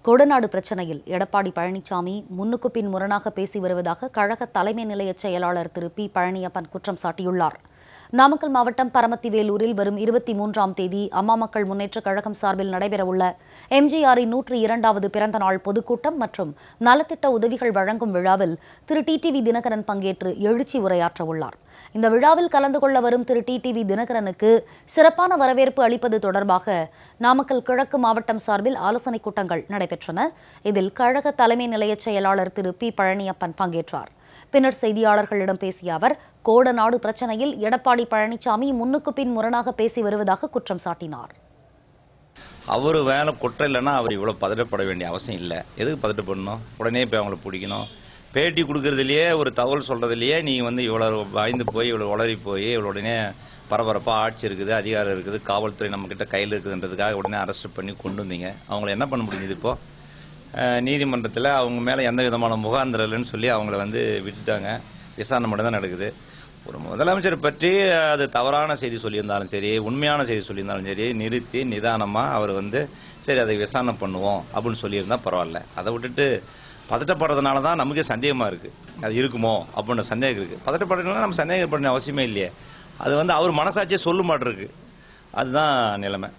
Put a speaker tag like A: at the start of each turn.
A: கோடநாடு பிரச்சனையில் எடப்பாடி பழனிசாமி முன்னுக்கு பின் முரணாக பேசி வருவதாக கழக தலைமை நிலைய செயலாளர் திரு பி பழனியப்பன் குற்றம் சாட்டியுள்ளார். நாமக்கல் மாவட்டம் பரமத்திவேலூரில் வரும் 23ஆம் தேதி அம்மா மக்கள் முன்னேற்ற கழகம் சார்பில் நடைபெறவுள்ள எம்ஜிஆரின் 102வது பிறந்த நாள் பொதுக்கூட்டம் மற்றும் நலத்திட்ட உதவிகள் வழங்கும் விழாவில் திரு டிடிவி தினகரன் பங்கேற்று எழுச்சி உரையாற்றவுள்ளார். இந்த விழாவில் கலந்து கொள்ள வரும் திரு டிடிவி தினகரனுக்கு சிறப்பான வரவேற்பு அளிப்பது தொடர்பாக நாமக்கல் கிழக்கு மாவட்டம் சார்பில் ஆலோசனைக் கூட்டங்கள் நடைபெற்றன. இதில் கழக தலைமை நிலைய செயலாளர் திரு பி பழனியப்பன் பங்கேற்றார். பின்னர் செய்தியாளர்களிடம் பேசிய அவர், கோடநாடு பிரச்சனையில் எடப்பாடி பழனிசாமி முன்னுக்கு பின் முரணாக பேசி வருவதாக குற்றம் சாட்டினார்.
B: அவர் வேலை குற்றம் இல்லைன்னா அவர் இவ்வளோ பதட்டப்பட வேண்டிய அவசியம் இல்லை. எதுக்கு பதட்டப்படணும்? உடனே போய் அவங்கள பிடிக்கணும். பேட்டி கொடுக்கறதுலையே ஒரு தகவல் சொல்கிறதுலையே நீங்கள் இவ்வளோ வாய்ந்து போய் இவ்வளோ உளறி போய் இவ்வளோ உடனே பரபரப்பாக ஆட்சி இருக்குது, அதிகாரம் இருக்குது, காவல்துறை நம்மக்கிட்ட கையில் இருக்குதுன்றதுக்காக உடனே அரெஸ்ட் பண்ணி கொண்டு வந்தீங்க. அவங்கள என்ன பண்ண முடியுது? இப்போது நீதிமன்றத்தில் அவங்க மேலே எந்த விதமான முகாந்திரம் இல்லைன்னு சொல்லி அவங்கள விட்டுட்டாங்க. விசாரணை மட்டும் தான் நடக்குது. ஒரு முதலமைச்சர் பற்றி அது தவறான செய்தி சொல்லியிருந்தாலும் சரி, உண்மையான செய்தி சொல்லியிருந்தாலும் சரி, நிறுத்தி நிதானமாக அவர் சரி அதை விசாரணை பண்ணுவோம் அப்படின்னு சொல்லியிருந்தால் பரவாயில்ல. அதை விட்டுட்டு பதட்டப்படுறதுனால தான் நமக்கே சந்தேகமாக இருக்குது. அது இருக்குமோ அப்படின்ற சந்தேகம் இருக்குது. பதட்டப்படுறதுனால நம்ம சந்தேகப்பட அவசியமே இல்லையே. அது அவர் மனசாட்சியை சொல்ல மாட்டிருக்கு. அதுதான் நிலைமை.